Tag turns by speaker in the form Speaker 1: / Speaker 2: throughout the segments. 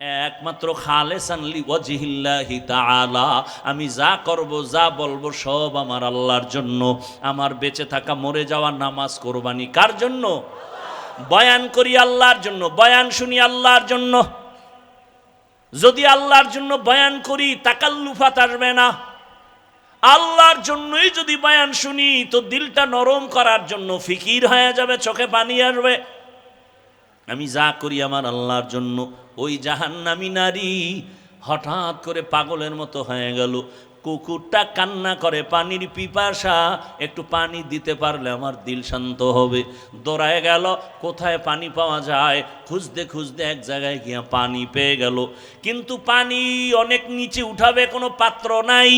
Speaker 1: একমাত্র খালেসান লিওয়াজহিল্লাহি তাআলা। আমি যা করব যা বলবো সব আমার আল্লাহর জন্য। আমার বেঁচে থাকা মরে যাওয়া নামাজ কোরবানি কার জন্য? বয়ান করি আল্লাহর জন্য, বয়ান শুনি আল্লাহর জন্য। যদি আল্লাহর জন্য বয়ান করি তাকাল্লুফাত আসবে না। আল্লাহর জন্যই যদি বয়ান শুনি তো দিলটা নরম করার জন্য ফিকির হয়ে যাবে, চোখে পানি আসবে। আমি যা করি আমার আল্লাহর জন্য। ওই জাহান্নামী নারী হঠাৎ করে পাগলের মতো হয়ে গেল। কুকুরটা কান্না করে পানির পিপাসা, একটু পানি দিতে পারলে আমার দিল শান্ত হবে। দৌড়ায় গেল কোথায় পানি পাওয়া যায়, খুঁজতে খুঁজতে এক জায়গায় গিয়া পানি পেয়ে গেল। কিন্তু পানি অনেক নিচে উঠাবে, কোনো পাত্র নাই।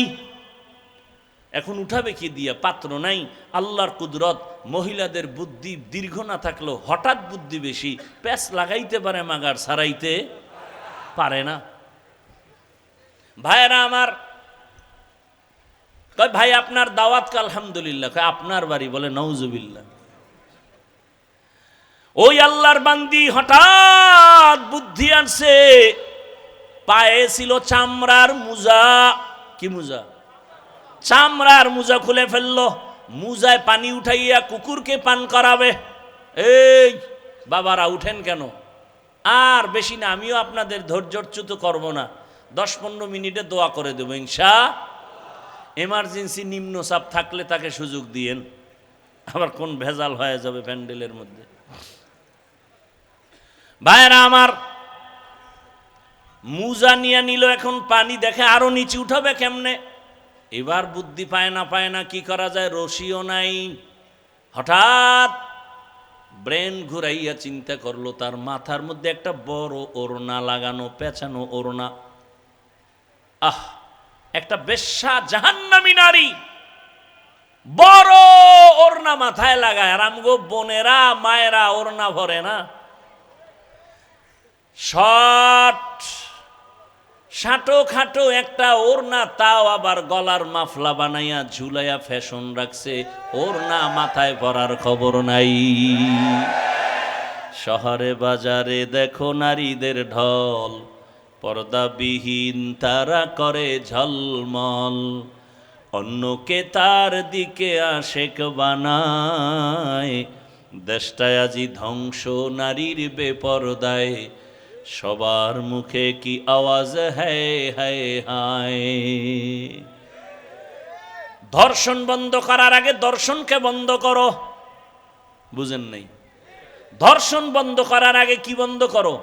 Speaker 1: এখন উঠাবে কি দিয়া? পাত্র নাই। আল্লাহর কুদরত, মহিলাদের বুদ্ধি দীর্ঘ না থাকলেও হঠাৎ বুদ্ধি বেশি। প্যাঁচ লাগাইতে পারে, মাগার সারাইতে পারে না। ভাইরা আমার, কয় ভাই আপনার দাওয়াত কা? আলহামদুলিল্লাহ। কয় আপনার বাড়ি? বলে নাউজুবিল্লাহ। ওই আল্লাহর বান্দি হঠাৎ বুদ্ধি আনছে। পায়ে ছিল চামড়ার মুজা। কি মুজা? চামড়ার মুজা খুলে ফেললো। মুজায় পানি উঠাইয়া কুকুরকে পান করাবে। এই বাবারা উঠেন কেন? আর বেশি না, আমিও আপনাদের ধৈর্যচ্যুত করব না। 10-15 মিনিটে দোয়া করে দেবো ইনশাআল্লাহ। এমার্জেন্সি নিম্ন চাপ থাকলে তাকে সুযোগ দিয়েন, আবার কোন ভেজাল হয়ে যাবে প্যান্ডেলের মধ্যে। ভাইরা আমার, মুজা নিয়ে নিল। এখন পানি দেখে আরো নিচে উঠাবে কেমনে। এবার বুদ্ধি পায় না কি করা যায়, রশিও নাই। হঠাৎ ব্রেন ঘুরাইয়া চিন্তা করলো, তার মাথার মধ্যে একটা বড় ওড়না লাগানো, পেঁচানো ওড়না। একটা বেশ্যা জাহান্নামী নারী বড় ওড়না মাথায় লাগায়। আর আমগো বোনেরা মায়েরা ওড়না ভরে না, শাটো খাটো একটা ওড়না, তাও আবার গলার মাফলা বানাইয়া ঝুলাইয়া ফ্যাশন রাখছে। ওড়না মাথায় পরার খবর নাই। শহরে বাজারে দেখো নারীদের ঢল, পর্দাবিহীন তারা করে ঝলমল। অন্যকে তার দিকে আশেক বানায়, দেশটায় আজি ধ্বংস নারীর বেপরদায়। সবার মুখে কি আওয়াজ হায় হায় হায়। ধর্ষণ বন্ধ করার আগে দর্শনকে বন্ধ করো। বুঝেন নাই? ধর্ষণ বন্ধ করার আগে কি বন্ধ করো?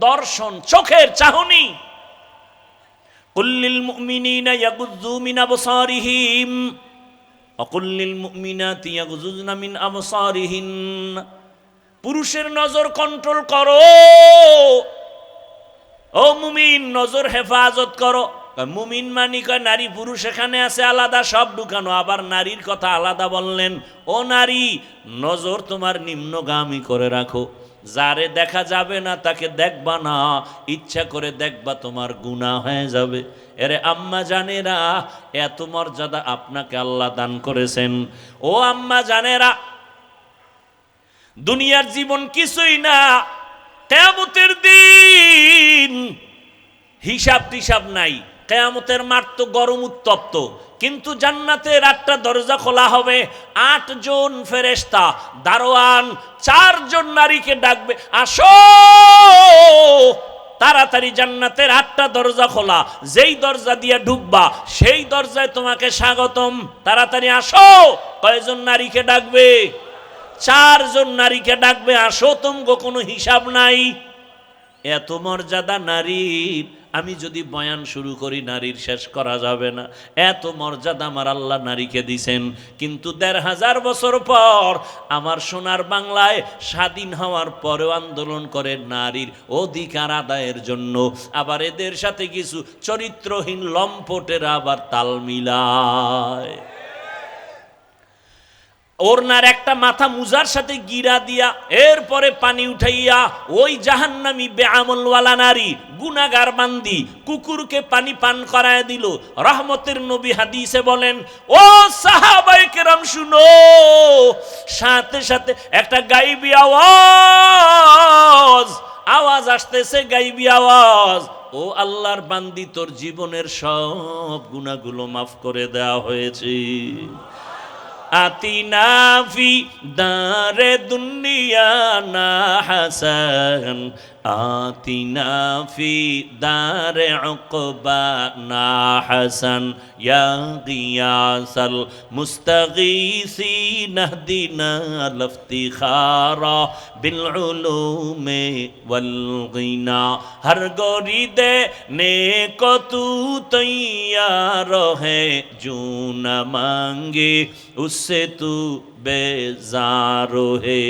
Speaker 1: দর্শন, চোখের চাহনি। কুল্লিল মুমিনিনা ইয়াগুযযু মিন আবসারিহিম ওয়া কুল্লিল মুমিনাতি ইয়াগুযুযনা মিন আবসারিহিন। পুরুষের নজর কন্ট্রোল করো। ও মুমিন, নজর হেফাজত করো। মুমিন মানি কয় নারী পুরুষ এখানে আছে আলাদা, সব ঢুকানো। আবার নারীর কথা আলাদা বললেন। ও নারী, নজর তোমার নিম্নগামী করে রাখো। যারে দেখা যাবে না তাকে দেখবা না, ইচ্ছা করে দেখবা তোমার গুনাহ হয়ে যাবে। এরে আম্মা জানেরা, এত মর্যাদা আপনাকে আল্লাহ দান করেছেন। ও আম্মা জানেরা, দুনিয়ার জীবন কিছুই না। কিয়ামতের দিন হিসাব টিসাব নাই। কিয়ামতের মাঠ তো গরম উত্তপ্ত, কিন্তু জান্নাতের 8টা দরজা খোলা হবে। 8 জন ফেরেশতা দারোয়ান 4 জন নারীকে ডাকবে, আসো। তাড়াতাড়ি জান্নাতের 8টা দরজা খোলা, যেই দরজা দিয়ে ঢুকবা সেই দরজায় তোমাকে স্বাগতম। তাড়াতাড়ি আসো। কয়জন নারীকে ডাকবে? 4 জন নারীকে ডাকবে, আসো, তোমগো কোনো হিসাব নাই। এত মর্যাদা নারীর। আমি যদি বয়ান শুরু করি নারীর শেষ করা যাবে না। এত মর্যাদা আমার আল্লাহ নারীকে দিছেন। কিন্তু 1500 বছর পর আমার সোনার বাংলায় স্বাধীন হওয়ার পরেও আন্দোলন করে নারীর অধিকার আদায়ের জন্য। আবার এদের সাথে কিছু চরিত্রহীন লম্পটেরা আবার তাল মিলায়। ওড়নার একটা মাথা মুজার সাথে গিরা দিয়া এরপরে পানি উঠাইয়া ওই জাহান্নামী বেআমলওয়ালা নারী গুনাহগার বান্দি কুকুরকে পানি পান করায় দিল। রহমতের নবী হাদিসে বলেন, ও সাহাবায়ে কেরাম শুনো, সাথে সাথে একটা গায়বী আওয়াজ আওয়াজ আসতেছে, গাইবি আওয়াজ, ও আল্লাহর বান্দি তোর জীবনের সব গুনাহগুলো মাফ করে দেওয়া হয়েছে। আতিনা ফি দারে দুনিয়া না হাসান, আতিনা ফি দারে উকবা না হাসান, ইয়া গিয়াসাল মুস্তাগীসিন ইহদিনা লিফতিখারা বিল উলুমি ওয়াল গিনা। হর গরিদে নেকো তু তৈয়ার হে, জু না মাঙ্গে উসসে তু বেজার হে।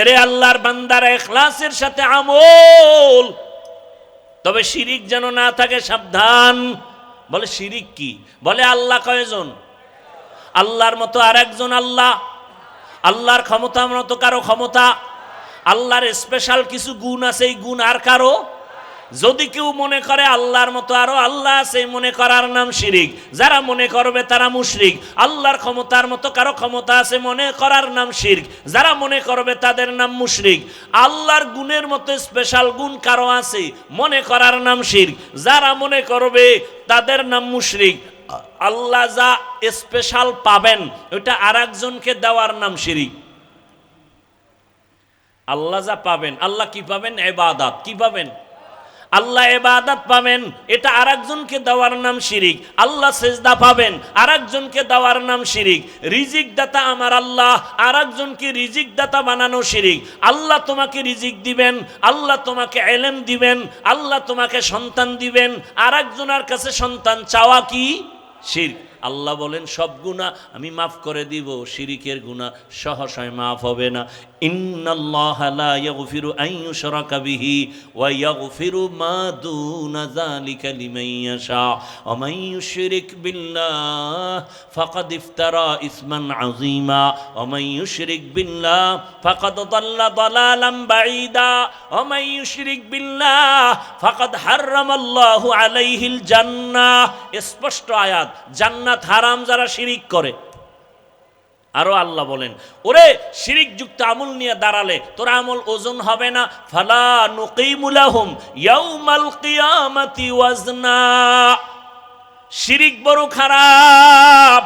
Speaker 1: এরে আল্লাহর বান্দারা, ইখলাসের সাথে আমল, তবে শিরিক যেন না থাকে, সাবধান। বলে শিরিক কি? বলে আল্লাহ কয়জন? আল্লাহর মতো আর একজন আল্লাহ, আল্লাহর ক্ষমতার মতো কারো ক্ষমতা, আল্লাহর স্পেশাল কিছু গুণ আছে, এই গুণ আর কারো। যদি কেউ মনে করে আল্লাহর মতো আরো আল্লাহ আছে, মনে করার নাম শিরিক। যারা মনে করবে তারা মুশরিক। আল্লাহর ক্ষমতার মতো কারো ক্ষমতা আছে মনে করার নাম শিরক। যারা মনে করবে তাদের নাম মুশরিক। আল্লাহর গুণের মতো স্পেশাল গুণ কারো আছে মনে করার নাম শিরক। যারা মনে করবে তাদের নাম মুশরিক। আল্লাহ যা স্পেশাল পাবেন ওটা আরেকজনকে দেওয়ার নাম শিরিক। আল্লাহ যা পাবেন, আল্লাহ কি পাবেন? ইবাদত। কি পাবেন? আল্লাহ ইবাদত পাবেন, এটা আরেকজনকে দেওয়ার নাম শিরিক। আল্লাহ সিজদা পাবেন, আরেকজনকে দেওয়ার নাম শিরিক। রিজিক দাতা আমার আল্লাহ, আরেকজনকে রিজিক দাতা বানানো শিরিক। আল্লাহ তোমাকে রিজিক দিবেন, আল্লাহ তোমাকে ইলম দিবেন, আল্লাহ তোমাকে সন্তান দিবেন, আরেকজনের কাছে সন্তান চাওয়া কি? শিরক। আল্লাহ বলেন সব গুনাহ আমি মাফ করে দিব, শিরিকের গুনাহ সহসায় মাফ হবে না। ইন্নাল্লাহা লা ইয়াগফিরু আন ইউশরাকা বিহি ওয়া ইয়াগফিরু মা দুনা যালিকা লিমান ইয়াশা ওয়া মান ইউশরিক বিল্লাহ ফাকাদ ইফতারা ইসমান আযীমা ওয়া মান ইউশরিক বিল্লাহ ফাকাদ দাল্লা দালালান বাঈদা ওয়া মান ইউশরিক বিল্লাহ ফাকাদ হারামাল্লাহু আলাইহিল জান্নাহ। স্পষ্ট আয়াত। জান্নাত হারাম যারা শিরিক করে। আরো আল্লাহ বলেন, ওরে শিরিক যুক্ত আমল নিয়ে দাঁড়ালে তোর আমল ওজন হবে না। ফালা নুকিমু লাহুম ইয়াউমাল কিয়ামাতি ওয়াজনা। শিরিক বড় খারাপ,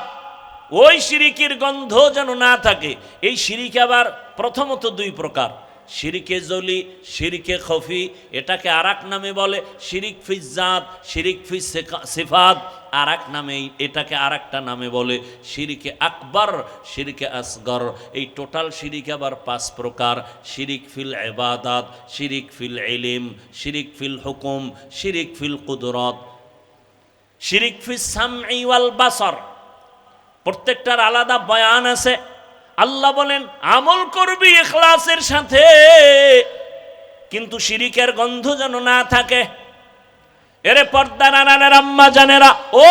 Speaker 1: ওই শিরিকের গন্ধ যেন না থাকে। এই শিরিক আবার প্রথমত দুই প্রকার, শিরিকে জলি, শিরিকে খফি। এটাকে আরেক নামে বলে শিরিক ফিজ জাত, শিরিক ফিজ সিফাত। আরেক নামে এটাকে আরেকটা নামে বলে শিরিকে আকবর, শিরিকে আসগর। এই টোটাল শিরিক আবার পাঁচ প্রকার। শিরিক ফিল ইবাদাত, শিরিক ফিল ইলম, শিরিক ফিল হুকুম, শিরিক ফিল কুদরত, শিরিক ফিস সামঈ ওয়াল বাসর। প্রত্যেকটার আলাদা বয়ান আছে। আল্লাহ বলেন আমল করবি ইখলাসের সাথে, কিন্তু শিরিকের গন্ধ যেন না থাকে। এরে পর্দার আড়ালের আম্মা জানেরা, ও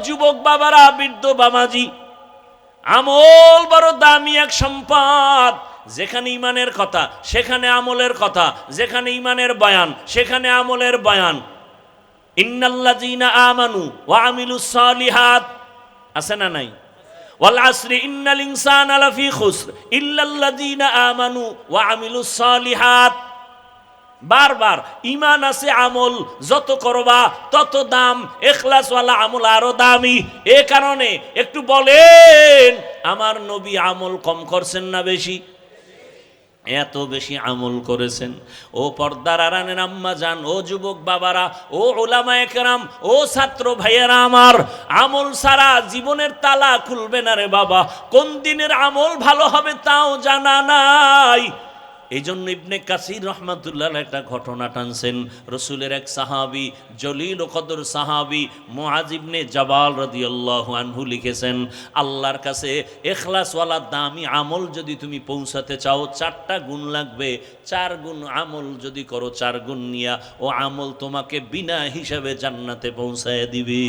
Speaker 1: যুবক বাবারা, বৃদ্ধ বাবাজি, আমল বড় দামি এক সম্পদ। যেখানে ইমানের কথা সেখানে আমলের কথা, যেখানে ইমানের বয়ান সেখানে আমলের বয়ান। ইন্নাল্লাযীনা আমানু ওয়া আমিলুস সালিহাত আছে না নাই? ওয়াল আসরি ইন্নাল ইনসানা লাফি খুসর ইল্লাল্লাযীনা আমানু ওয়া আমিলুস সালিহাত। বারবার ইমান আছে, আমল যত করবা তত দাম। ইখলাসওয়ালা আমল আরো দামি। এ কারণে একটু বলেন, আমার নবী আমল কম করছেন না বেশি? এত বেশি আমল করেছেন। ও পর্দার আড়ালের আম্মা জান, ও যুবক বাবারা, ও উলামায়ে কেরাম, ও ছাত্র ভাইয়েরা আমার, আমল ছাড়া জীবনের তালা খুলবে না রে বাবা। কোন দিনের আমল ভালো হবে তাও জানা নাই। এই জন্য ইবনে কাসির রহমাতুল্লাহ একটা ঘটনা টানছেন। রসুলের এক সাহাবি, জলিল ও কদর সাহাবি মুআজ ইবনে জাবাল রাদিয়াল্লাহু আনহু লিখেছেন, আল্লাহর কাছে ইখলাসওয়ালা দামি আমল যদি তুমি পৌঁছাতে চাও, 4টা গুণ লাগবে। 4 গুণ আমল যদি করো, 4 গুণ নিয়া ও আমল তোমাকে বিনা হিসাবে জান্নাতে পৌঁছায় দিবে।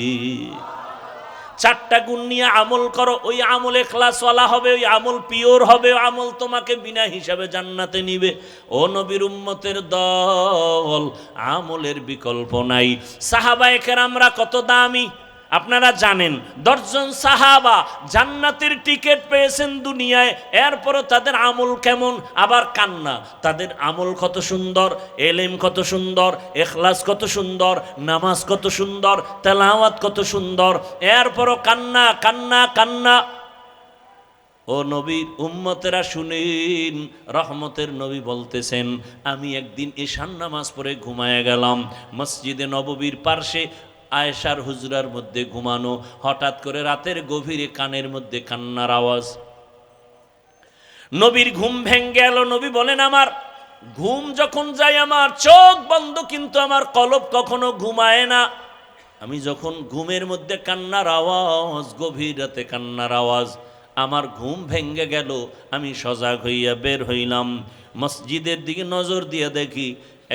Speaker 1: 4টা গুণ নিয়ে আমল করো, ওই আমল ইখলাসওয়ালা হবে, ওই আমল পিওর হবে, ওই আমল তোমাকে বিনা হিসাবে জান্নাতে নিবে। ও নবীর উম্মতের দল, আমলের বিকল্প নাই। সাহাবায়ে কেরামরা কত দামি, আপনারা জানেন 10 জন সাহাবা জান্নাতের টিকিট পেয়েছেন দুনিয়ায়, এরপরও তাদের আমল কেমন, আবার কান্না। তাদের আমল কত সুন্দর, এলেম কত সুন্দর, ইখলাস কত সুন্দর, নামাজ কত সুন্দর, তেলাওয়াত কত সুন্দর, এরপরও কান্না কান্না কান্না। ও নবীর উম্মতেরা শুনেন, রহমতের নবী বলতেছেন, আমি একদিন ঈশান নামাজ পড়ে ঘুমায় গেলাম, মসজিদে নববীর পার্শ্বে আয়েশার হুজরার মধ্যে ঘুমানো। হঠাৎ করে রাতের গভীরে কানের মধ্যে কান্নার আওয়াজ। নবীর ঘুম ভেঙে গেল। নবী বলেন, আমার ঘুম যখন যায় আমার চোখ বন্ধ, কিন্তু আমার কলব কখনো ঘুমায় না। আমি যখন ঘুমের মধ্যে কান্নার আওয়াজ, গভীর রাতে কান্নার আওয়াজ, আমার ঘুম ভেঙে গেল। আমি সজাগ হইয়া বের হইলাম, মসজিদের দিকে নজর দিয়ে দেখি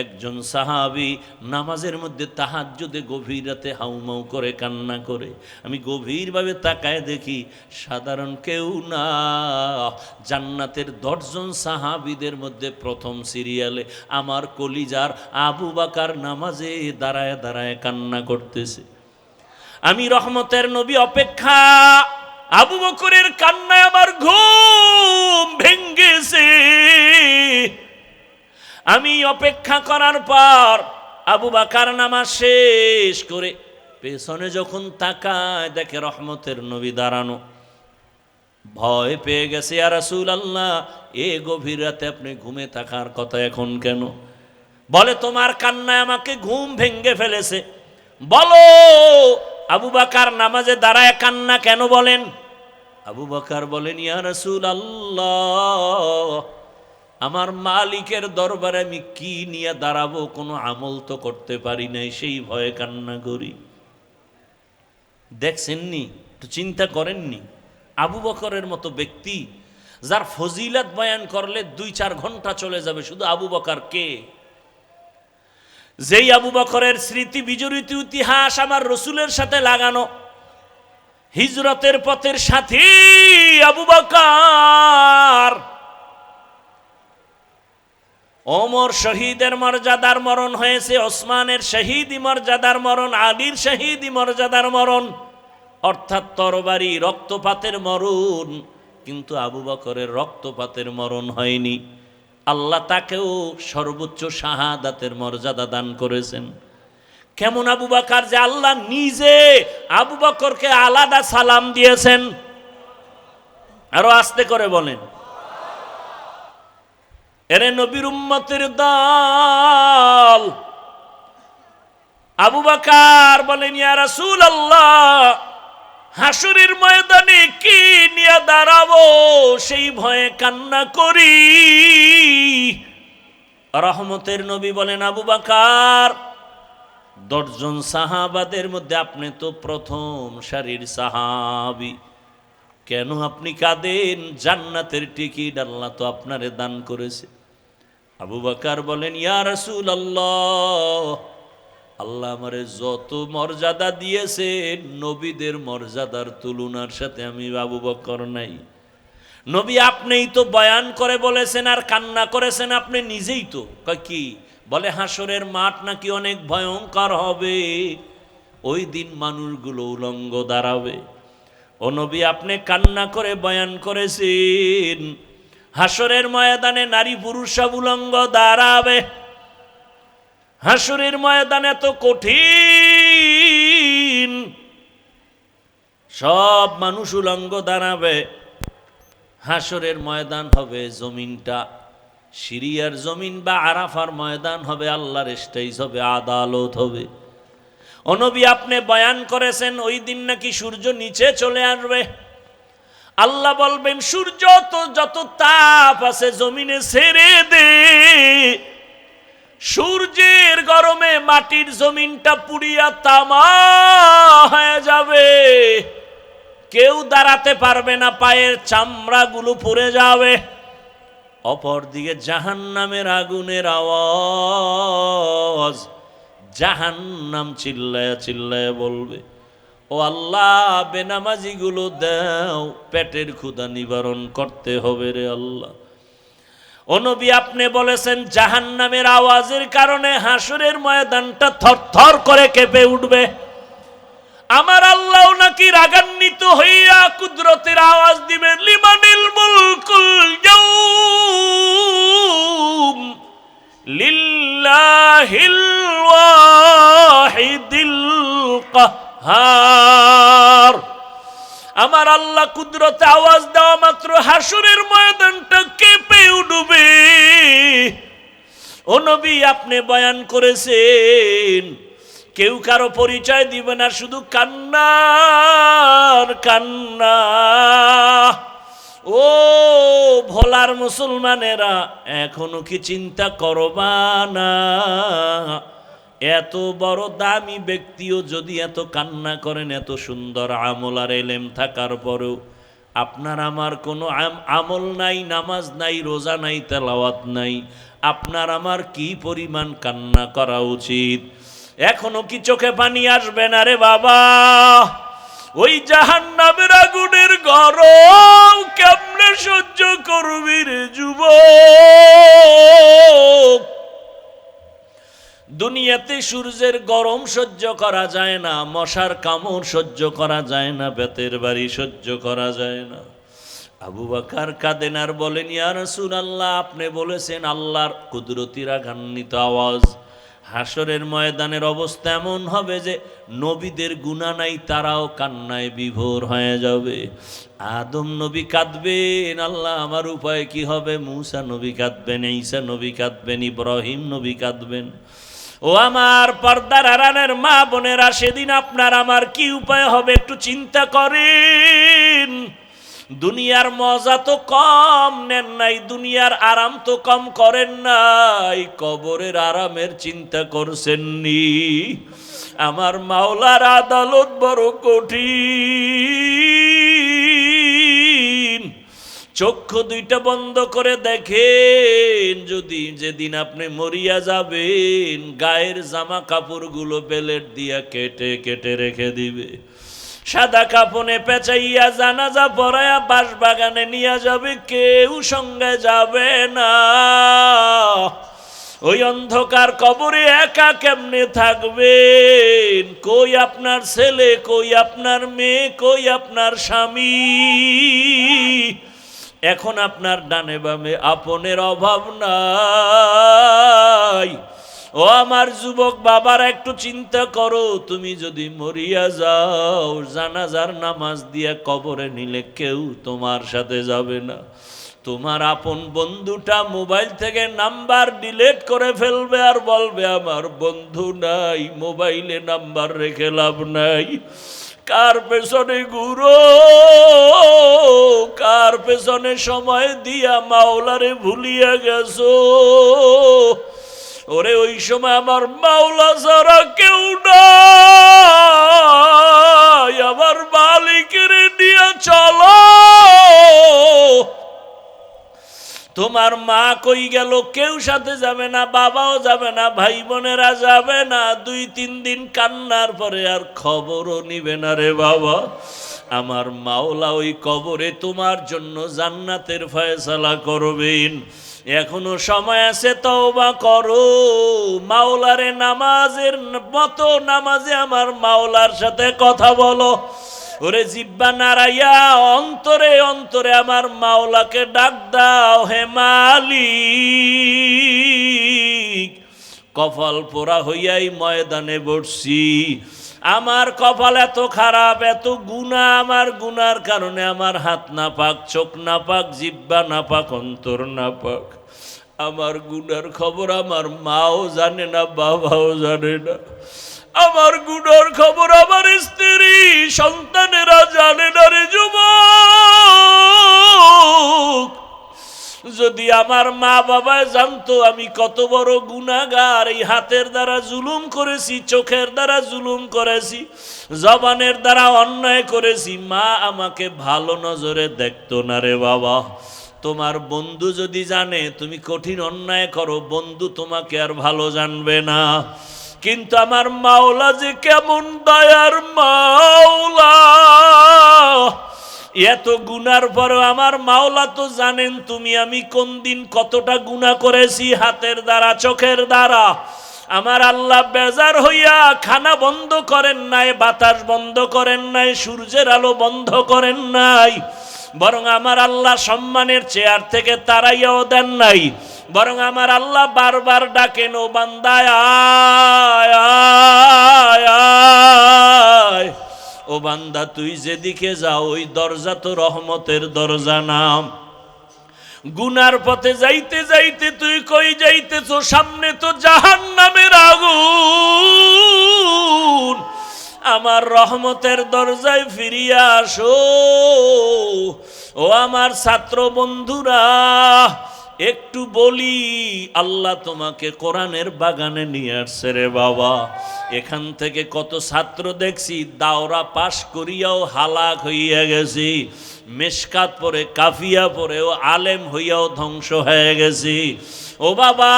Speaker 1: একজন সাহাবী নামাজের মধ্যে তাহাজ্জুদে গভীর রাতে হাউমাউ করে কান্না করে। আমি গভীরভাবে তাকায় দেখি সাধারণ কেউ না, জান্নাতের 10 জন সাহাবীদের মধ্যে প্রথম সিরিয়ালে আমার কলিজার আবু বকর নামাজে দাঁড়ায় দাঁড়ায় কান্না করতেছে। আমি রহমতের নবী অপেক্ষা, আবু বকরের কান্নায় আমার ঘুম ভেঙ্গেছে। আমি অপেক্ষা করার পর আবু বকর নামাজ শেষ করে পেছনে যখন তাকায় দেখে রহমতের নবী দাঁড়ানো। ভয় পেয়ে গেছে, ইয়া রাসূলুল্লাহ, এ গভীর রাতে আপনি ঘুমে থাকার কথা এখন কেন? বলে, তোমার কান্নায় আমাকে ঘুম ভেঙ্গে ফেলেছে। বলো, আবু বকর নামাজে দাঁড়ায় কান্না কেন বলেন? আবু বকর বলেন, ইয়া রাসূলুল্লাহ, আমার মালিকের দরবারে আমি কি নিয়ে দাঁড়াবো, কোনো আমল তো করতে পারি নাই, সেই ভয়ে কান্না করি। দেখছেননি, একটু চিন্তা করেননি? আবু বকরের মতো ব্যক্তি যার ফজিলত বয়ান করলে 2-4 ঘন্টা চলে যাবে, শুধু আবু বকর কে? যেই আবু বকরের স্মৃতি বিজড়িত ইতিহাস আমার রসুলের সাথে লাগানো, হিজরতের পথের সাথী আবু বকর। ওমর শহীদের মর্যাদার মরণ হয়েছে, ওসমানের শহীদি মর্যাদার মরণ, আলীর শহীদি মর্যাদার মরণ, অর্থাৎ তরবারি রক্তপাতের মরণ। কিন্তু আবু বকরের রক্তপাতের মরণ হয়নি। আল্লাহ তাকেও সর্বোচ্চ শাহাদাতের মর্যাদা দান করেছেন। কেমন আবু বকর যে আল্লাহ নিজে আবু বকরকে আলাদা সালাম দিয়েছেন। আরো আস্তে করে বলেন, এরে নবীর উম্মতের দল। আবু বকর বলেন, ইয়া রাসূলুল্লাহ, হাসরের ময়দানে কি নিয়ে দাঁড়াবো সেই ভয়ে কান্না করি। রহমতের নবী বলেন, আবু বকর, 10 জন সাহাবাদের মধ্যে আপনি তো প্রথম সারির সাহাবী, কেন আপনি কাঁদেন? জান্নাতের টিকিট আল্লাহ তো আপনারে দান করেছে। আবু বকর বলেন, ইয়া রাসূলুল্লাহ, আল্লাহ আমারে যত মর্যাদা দিয়েছে নবীদের মর্যাদার তুলনার সাথে আমি আবু বকর নাই। নবী আপনিই তো বয়ান করে বলেছেন আর কান্না করেছেন, আপনি নিজেই তো। কয় কি? বলে, হাসরের মাঠ নাকি অনেক ভয়ঙ্কর হবে, ওই দিন মানুষগুলো উলঙ্গ দাঁড়াবে। ও নবী, আপনি কান্না করে বয়ান করেছেন হাসরের ময়দানে নারী পুরুষ সব উলঙ্গ দাঁড়াবে। হাসরের ময়দানে তো কঠিন, সব মানুষ উলঙ্গ দাঁড়াবে। হাসরের ময়দান হবে জমিনটা সিরিয়ার জমিন বা আরাফার ময়দান হবে, আল্লাহর স্টেজ হবে, আদালত হবে। ও নবী, আপনি বয়ান করেছেন ওই দিন নাকি সূর্য নিচে চলে আসবে। আল্লাহ বলবেন, সূর্য তো যত তাপ আছে জমিনে ছেড়ে দে। সূর্যের গরমে মাটির জমিনটা পুড়িয়া তামা হয়ে যাবে, কেউ দাঁড়াতে পারবে না, পায়ের চামড়াগুলো পুড়ে যাবে। অপরদিকে জাহান্নামের আগুনের আওয়াজ, জাহান্নাম চিল্লায়া চিল্লায়া বলবে, ও আল্লাহ, বেনামাজিগুলো দাও, পেটের ক্ষুধা নিবারণ করতে হবে রে আল্লাহ। ও নবী, আপনি বলেছেন জাহান্নামের আওয়াজের কারণে হাসরের ময়দানটা থরথর করে কেঁপে উঠবে। আমার আল্লাহ নাকি রাগান্বিত হইয়া কুদরতের আওয়াজ দিবেন, লিমানিল মুলকুল ইয়াউম লিল্লাহিল ওয়াহিদিল কাহ্হার। আমার আল্লাহ কুদরতে আওয়াজ দেওয়া মাত্র হাসরের ময়দানটা কেঁপে উঠবে। ও নবী, আপনি বয়ান করেছেন কেউ কারো পরিচয় দিবে না, শুধু কান্নার কান্না। ও ভোলার মুসলমানেরা, এখনো কি চিন্তা করবা না? এত বড় দামি ব্যক্তিও যদি এত কান্না করেন, এত সুন্দর আমল আর এলেম থাকার পরেও আপনার আমার কোনো আমল নাই, নামাজ নাই, রোজা নাই, তেলাওয়াত নাই, আপনার আমার কি পরিমাণ কান্না করা উচিত? এখনো কি চোখে পানি আসবে না রে বাবা? ওই জাহান্নামের আগুনের গরম কেমনে সহ্য করবি রে যুবক? দুনিয়াতে সূর্যের গরম সহ্য করা যায় না, মশার কামড় সহ্য করা যায় না, বেতের বাড়ি সহ্য করা যায় না। আবু বকর কাঁদেন আর বলেন, ইয়া রাসূলুল্লাহ, আপনি বলেছেন আল্লাহর কুদরতি রাগান্বিত আওয়াজ। হাসরের ময়দানের অবস্থা এমন হবে যে নবীদের গুনাহ নাই, তারাও কান্নায় বিভোর হয়ে যাবে। আদম নবী কাঁদবেন, আল্লাহ আমার উপায় কি হবে? মূসা নবী কাঁদবেন, ঈসা নবী কাঁদবেন, ইব্রাহিম নবী কাঁদবেন। ও আমার পর্দার আড়ালের মা বোনেরা, সেদিন আপনার আমার কি উপায় হবে একটু চিন্তা করেন। দুনিয়ার মজা তো কম নেন নাই, দুনিয়ার আরাম তো কম করেন নাই, কবরের আরামের চিন্তা করছেননি? আমার মাওলার আদালত বড় কঠিন। চক্ষু দুইটা বন্ধ করে দেখেন, যদি যেদিন আপনি মরিয়া যাবেন, গায়ের জামা কাপড়গুলো বেলেট দিয়া কেটে কেটে রেখে দিবে, সাদা কাপনে পেঁচাইয়া জানাজা পড়ায়া বাঁশ বাগানে নিয়ে যাবে, কেউ সঙ্গে যাবে না। ওই অন্ধকার কবরে একা কেমনে থাকবেন? কই আপনার ছেলে, কই আপনার মেয়ে, কই আপনার স্বামী? এখন আপনার ডানে বামে আপনের অভাব নাই। ও আমার যুবক বাবার, একটু চিন্তা করো, তুমি যদি মরিয়া যাও, জানাজার নামাজ দিয়া কবরে নিলে কেউ তোমার সাথে যাবে না। তোমার আপন বন্ধুটা মোবাইল থেকে নাম্বার ডিলিট করে ফেলবে আর বলবে আমার বন্ধু নাই, মোবাইলে নাম্বার রেখে লাভ নাই। কার পেছনে ঘুরো, কার পেছনে সময় দিয়া মাওলারে ভুলিয়া গেছো? ওরে ওই সময় আমার মাওলা ছাড়া কেউ নাই, আমার মালিকের নিয়ে চলো। তোমার মা কই গেল, কেউ সাথে যাবে না, বাবাও যাবে না, ভাই বোনেরা যাবে না। 2-3 দিন কান্নার পরে আর খবরও নিবে না রে বাবা। আমার মাওলা ওই কবরে তোমার জন্য জান্নাতের ফয়সালা করবেন। এখনো সময় আছে, তওবা করো। মাওলারে নামাজের মতো নামাজে আমার মাওলার সাথে কথা বলো। ওরে জিব্বা নাড়াইয়া অন্তরে অন্তরে আমার মাওলাকে ডাক দাও, হে মালিক। কপাল পোড়া হইয়াই ময়দানে বসছি। আমার কপাল এত খারাপ, এত গুনাহ, আমার গুনার কারণে আমার হাত না পাক, চোখ না পাক, জিব্বা না পাক, অন্তর না পাক। আমার গুনার খবর আমার মাও জানে না, বাবাও জানে না। আমার গুনার খবর আমার স্ত্রী সন্তানেরা জানে না রে যুবক। যদি আমার মা বাবা জানতো আমি কত বড় গুনাহগার, এই হাতের দ্বারা জুলুম করেছি, চোখের দ্বারা জুলুম করেছি, জবানের দ্বারা অন্যায় করেছি, মা আমাকে ভালো নজরে দেখতো না রে বাবা। তোমার বন্ধু যদি জানে তুমি কঠিন অন্যায় করো, বন্ধু তোমাকে আর ভালো জানবে না। কিন্তু আমার মাওলা যে কেমন দয়ার মাওলা, এত গুনার পরেও আমার মাওলা তো জানেন তুমি আমি কোন দিন কতটা গুনাহ করেছি, হাতের দ্বারা, চোখের দ্বারা। আমার আল্লাহ বেজার হইয়া খানা বন্ধ করেন নাই, বাতাস বন্ধ করেন নাই, সূর্যের আলো বন্ধ করেন নাই, বরং আমার আল্লাহ সম্মানের চেয়ার থেকে তাড়াইয়াও দেন নাই, বরং আমার আল্লাহ বারবার ডাকেন, ও বান্দা আয় আয় আয়, ও বান্দা তুই যেদিকে যাও ওই দরজা তো রহমতের দরজা নাম। গুনার পথে যাইতে যাইতে তুই কই যাইতেছ? সামনে তো জাহান্নামের আগুন। আমার রহমতের দরজায় ফিরিয়া আসো। ও আমার ছাত্র বন্ধুরা, একটু বলি, আল্লাহ তোমাকে কোরআনের বাগানে নিয়ে আসছে রে বাবা। এখান থেকে কত ছাত্র দেখছি দাওরা পাশ করিয়াও হালাক হইয়া গেছি, মেশকাত পড়ে কাফিয়া পড়েও আলেম হইয়াও ধ্বংস হয়ে গেছি। ও বাবা,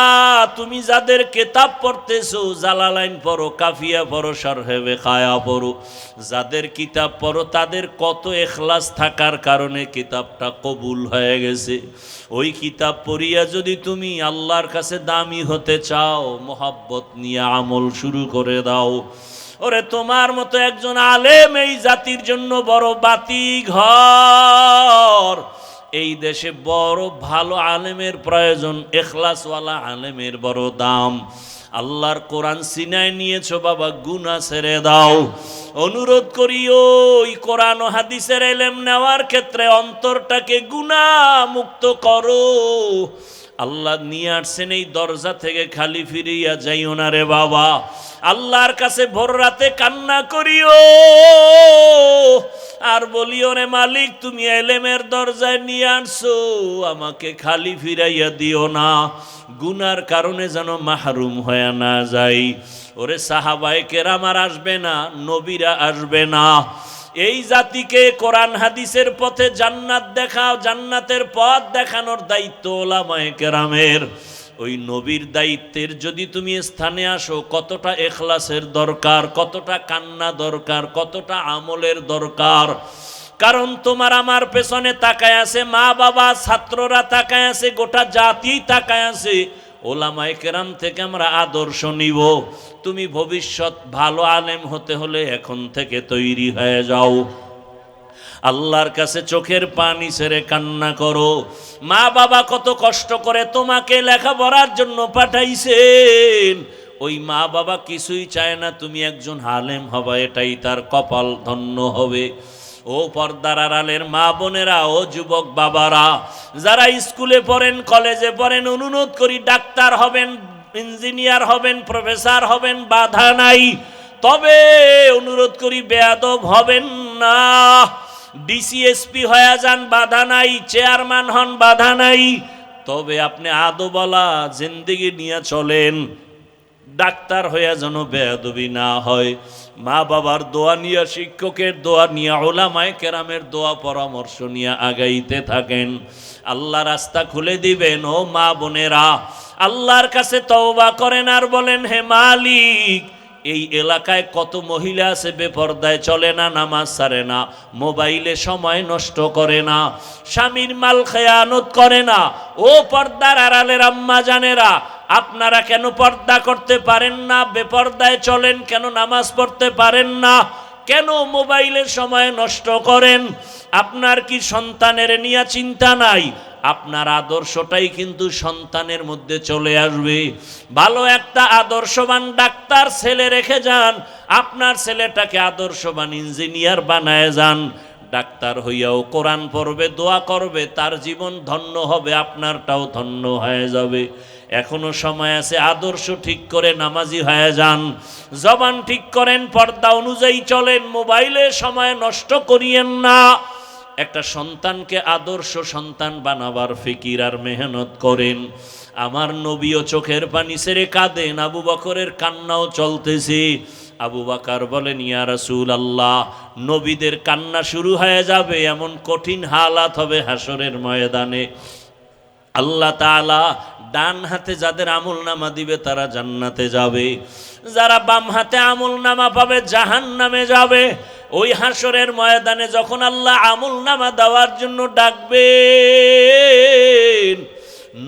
Speaker 1: তুমি যাদের কিতাব পড়তেছো, জালালাইন পড়ো, কাফিয়া পড়ো, শরহে বেখায়া পড়ো, যাদের কিতাব পড়ো তাদের কত ইখলাস থাকার কারণে কিতাবটা কবুল হয়ে গেছে। ওই কিতাব পড়িয়া যদি তুমি আল্লাহর কাছে দামি হতে চাও, মোহাব্বত নিয়ে আমল শুরু করে দাও। ওরে তোমার মতো একজন আলেম এই জাতির জন্য বড় বাতি ঘর। এই দেশে বড় ভালো আলেমের প্রয়োজন, ইখলাসওয়ালা আলেমের বড় দাম। আল্লাহর কোরআন সিনায় নিয়েছো বাবা, গুনাহ ছেড়ে দাও। অনুরোধ করি ওই কোরআন ও হাদিসের ইলম নেওয়ার ক্ষেত্রে অন্তরটাকে গুনাহ মুক্ত করো। আল্লাহ নিয়ে আসছেন এই দরজা থেকে খালি ফিরিয়া যাইও না রে বাবা। আল্লাহর কাছে ভোর রাতে কান্না করিও আর বলিও, রে মালিক তুমি ইলমের দরজায় নিয়ে আসছো, আমাকে খালি ফিরাইয়া দিও না, গুনার কারণে যেন মাহরুম হয়ে না যাই। ওরে সাহাবায়ে কেরাম আর আসবে না, নবীরা আসবে না। এই জাতিকে কোরআন হাদিসের পথে জান্নাত দেখাও, জান্নাতের পথ দেখানোর দায়িত্ব উলামায়ে কেরামের। ওই নবীর দায়িত্বের যদি তুমি স্থানে আসো, কতটা ইখলাসের দরকার, কতটা কান্না দরকার, কতটা আমলের দরকার। কারণ তোমার আমার পেছনে তাকায় আছে মা বাবা, ছাত্ররা তাকায় আছে, গোটা জাতি তাকায় আছে। ওলামায়ে কেরাম থেকে আমরা আদর্শ নিব। তুমি ভবিষ্যৎ ভালো আলেম হতে হলে এখন থেকে তৈরি হয়ে যাও। আল্লাহর কাছে চোখের পানি ছেড়ে কান্না করো। মা বাবা কত কষ্ট করে তোমাকে লেখাপড়ার জন্য পাঠাইছেন, ওই মা বাবা কিছুই চায় না তুমি একজন আলেম হবা, এটাই তার কপাল ধন্য হবে। ও পর্দার আড়ালের মা বোনেরা, ও যুবক বাবারা, যারা স্কুলে পড়েন, কলেজে পড়েন, অনুরোধ করি ডাক্তার হবেন, ইঞ্জিনিয়ার হবেন, প্রফেসর হবেন, বাধা নাই। তবে অনুরোধ করি বেয়াদব হবেন না। ডিসিএসপি হয়ে যান, বাধা নাই। চেয়ারম্যান হন, বাধা নাই। তবে আপনি আদবওয়ালা জিন্দেগি নিয়ে চলেন। ডাক্তার হইয়া যেন বেয়াদবি না হয়। মা বাবার দোয়া নিয়ে, শিক্ষকের দোয়া নিয়ে, উলামায়ে কেরামের দোয়া পরামর্শ নিয়ে আগাইতে থাকেন। আল্লাহ রাস্তা খুলে দিবেন। ও মা বোনেরা, আল্লাহর কাছে তওবা করেন আর বলেন, হে মালিক, এই এলাকায় কত মহিলা আছে বেপরদায় চলে না, নামাজ ছাড়ে না, মোবাইলে সময় নষ্ট করে না, স্বামীর মাল খেয়ানত করে না। ও পর্দার আড়ালের আম্মা জানেরা, আপনারা কেন পর্দা করতে পারেন না? বেপর্দায় চলেন কেন? নামাজ পড়তে পারেন না কেন? মোবাইলের সময় নষ্ট করেন। আপনার কি সন্তানের নিয়ে চিন্তা নাই? আপনার আদর্শটাই কিন্তু সন্তানের মধ্যে চলে আসবে। ভালো একটা আদর্শবান ডাক্তার ছেলে রেখে যান, আপনার ছেলেটাকে আদর্শবান ইঞ্জিনিয়ার বানায় যান। ডাক্তার হইয়াও কোরআন পড়বে, দোয়া করবে, তার জীবন ধন্য হবে, আপনারটাও ধন্য হয়ে যাবে। এখনো সময় আছে, আদর্শ ঠিক করে নামাজি হয়ে যান, জবান ঠিক করেন, পর্দা অনুযায়ী চলেন, মোবাইলে সময় নষ্ট করিয়েন না। একটা সন্তানকে আদর্শ সন্তান বানাবার ফিকির আর মেহনত করেন। আমার নবীও চোখের পানি ছেড়ে কাঁদেন, আবু বকরের কান্নাও চলতেছে। আবু বকর বলেন, ইয়া রাসূলুল্লাহ, নবীদের কান্না শুরু হয়ে যাবে, এমন কঠিন হালাত হবে হাসরের ময়দানে। আল্লাহ তাআলা ডান হাতে যাদের আমল নামা দিবে তারা জান্নাতে যাবে, যারা বাম হাতে আমল নামা পাবে জাহান্নামে যাবে। ওই হাসরের ময়দানে যখন আল্লাহ আমল নামা দেওয়ার জন্য ডাকবেন,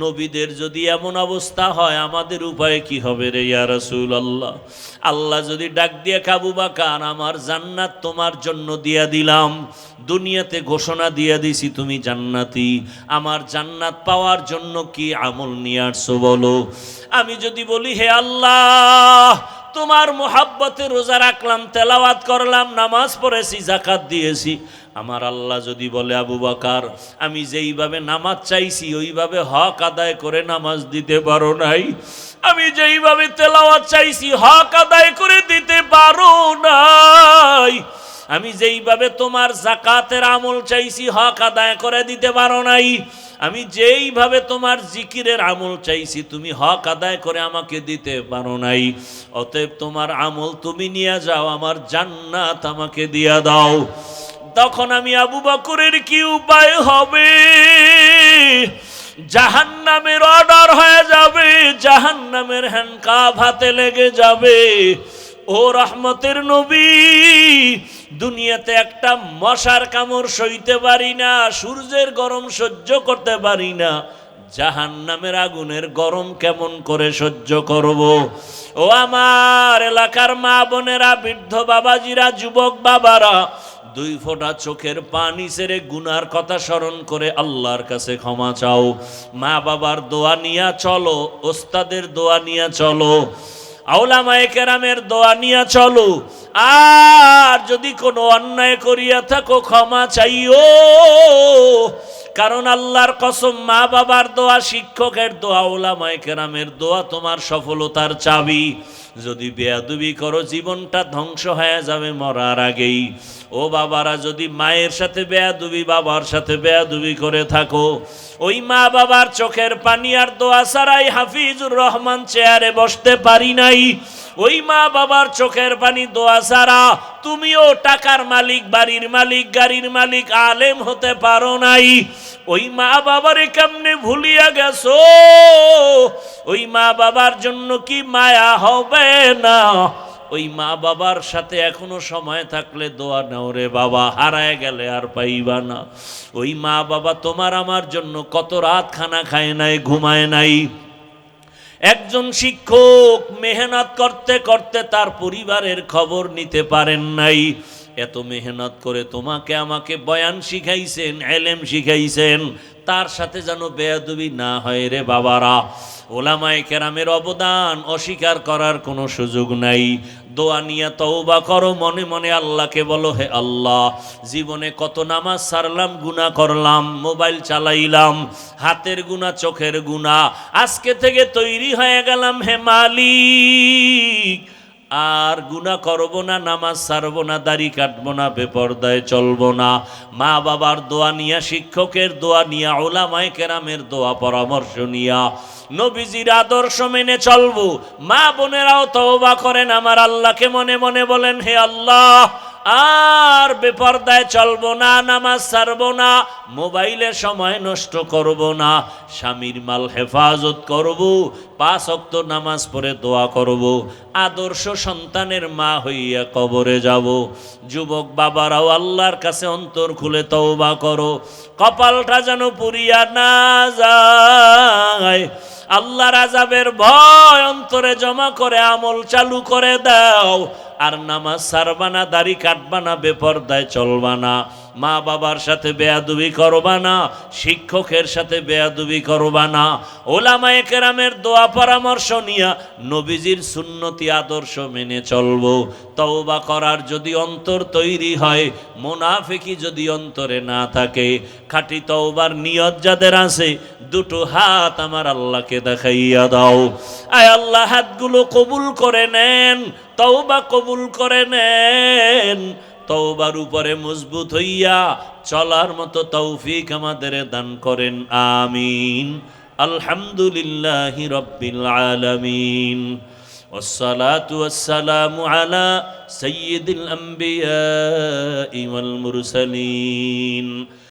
Speaker 1: নবীদের যদি এমন অবস্থা হয় আমাদের উপায় কি হবে রে ইয়া রাসূলুল্লাহ? আল্লাহ যদি ডাক দিয়ে আবু বকর আমার জান্নাত তোমার জন্য দিয়া দিলাম, দুনিয়াতে ঘোষণা দিয়া দিছি তুমি জান্নাতি, আমার জান্নাত পাওয়ার জন্য কি আমল নিয়ে আসছো বলো? আমি যদি বলি হে আল্লাহ তোমার মোহাব্বতে রোজা রাখলাম, তেলাওয়াত করলাম, নামাজ পড়েছি, যাকাত দিয়েছি, আমার আল্লাহ যদি বলে আবু বকর আমি যেইভাবে নামাজ চাইছি ওইভাবে হক আদায় করে নামাজ দিতে পারো নাই, আমি যেইভাবে তেলাওয়াত চাইছি হক আদায় করে দিতে পারো নাই, আমি যেইভাবে তোমার যাকাতের আমল চাইছি হক আদায় করে দিতে পারো নাই, আমি যেইভাবে তোমার জিকিরের আমল চাইছি তুমি হক আদায় করে আমাকে দিতে পারো নাই, অতএব তোমার আমল তুমি নিয়ে যাও, আমার জান্নাত আমাকে দিয়া দাও। তখন আমি আবু বকরের কি উপায় হবে? জাহান্নামের অর্ডার হয়ে যাবে, জাহান্নামের হ্যান্ডকাফ হাতে লেগে যাবে। ও রহমতের নবী, দুনিয়াতে একটা মশার কামড় সইতে পারি না, সূর্যের গরম সহ্য করতে পারি না, জাহান্নামের আগুনের গরম কেমন করে সহ্য করব? ও আমার এলাকার মা বোনেরা, বৃদ্ধ বাবাজিরা, যুবক বাবারা, দুই ফোঁটা চোখের পানি ছেড়ে গুনার কথা স্মরণ করে আল্লাহর কাছে ক্ষমা চাও। মা বাবার দোয়া নিয়া চলো, ওস্তাদের দোয়া নিয়া চলো, আউলামায়ে কেরামের দোয়া নিয়া চলো। আর যদি কোনো অন্যায় করিয়া থাকো ক্ষমা চাইও, কারণ আল্লাহর কসম মা বাবার দোয়া, শিক্ষকের দোয়া, উলামায়ে কেরামের দোয়া তোমার সফলতার চাবি। যদি বেয়াদবি করো জীবনটা ধ্বংস হয়ে যাবে মরার আগেই। ও বাবারা, যদি মায়ের সাথে বেয়াদবি, বাবার সাথে বেয়াদবি করে থাকো, ওই মা বাবার চোখের পানি আর দোয়া ছাড়াই হাফিজুর রহমান চেয়ারে বসতে পারি নাই, ওই মা বাবার চোখের পানি দোয়া ছাড়া তুমিও টাকার মালিক, বাড়ির মালিক, গাড়ির মালিক, আলেম হতে পারো নাই। ওই মা বাবারে কেমনে ভুলিয়া গেছো? ওই মা বাবার জন্য কি মায়া হবে না? ওই মা বাবার সাথে এখনো সময় থাকলে দোয়া নাও রে বাবা, হারায় গেলে আর পাইবা না। ওই মা বাবা তোমার আমার জন্য কত রাত খানা খায় নাই, ঘুমায় নাই। একজন শিক্ষক মেহনত করতে করতে তার পরিবারের খবর নিতে পারেন নাই। এত মেহনত করে তোমাকে আমাকে বয়ান শিখাইছেন, এলেম শিখাইছেন, তার সাথে যেন বেয়াদবি না হয় রে বাবারা। ওলামায়ে কেরামের অবদান অস্বীকার করার কোনো সুযোগ নাই। দোয়া নিয়ে তওবা করো, মনে মনে আল্লাহকে বলো হে আল্লাহ, জীবনে কত নামাজ ছাড়লাম, গুনাহ করলাম, মোবাইল চালাইলাম, হাতের গুনাহ, চোখের গুনাহ, আজকে থেকে তৈরি হয়ে গেলাম হে মালিক, আর গুনাহ করব না, নামাজ ছাড়বো না, দাড়ি কাটবো না, বেপরদায় চলবো না। মা বাবার দোয়া নিয়া, শিক্ষকের দোয়া নিয়া, উলামায়ে কেরামের দোয়া পরামর্শ নিয়া নবীজির আদর্শ মেনে চলবো। মা বোনেরাও তওবা করেন, আমার আল্লাহকে মনে মনে বলেন হে আল্লাহ, আর বেপরদায় চলবো না, নামাজ ছাড়বো না, মোবাইলে সময় নষ্ট করব না, স্বামীর মাল হেফাজত করব, 5 ওয়াক্ত নামাজ পড়ে দোয়া করব, আদর্শ সন্তানের মা হইয়া কবরে যাব। যুবক বাবারাও আল্লাহর কাছে অন্তর খুলে তওবা করো, কপালটা যেন পুড়িয়া না যায়। আল্লাহর আযাবের ভয় অন্তরে জমা করে আমল চালু করে দাও। আর নামাজ ছাড়বা না, দাড়ি কাটবা না, বেপরদায় চলবা না, মা বাবার সাথে বেয়াদবি করবা না, শিক্ষকের সাথে বেয়াদবি করবা না, ওলামায়ে কেরামের দোয়া পরামর্শ নিয়া নবীজির সুন্নতি আদর্শ মেনে চলবো। তওবা করার যদি অন্তর তৈরি হয়, মুনাফিকি যদি অন্তরে না থাকে, খাঁটি তওবার নিয়ত যাদের আছে, দুটো হাত আমার আল্লাহকে দেখাইয়া দাও। আয় আল্লাহ, হাতগুলো কবুল করে নেন, তওবা কবুল করে নেন, তওবার উপরে মজবুত হইয়া চলার মতো তৌফিক আমাদের দান করেন, আমিন। আলহামদুলিল্লাহি রাব্বিল আলামিন, والصلاة والسلام على سيد الأنبياء والمرسلين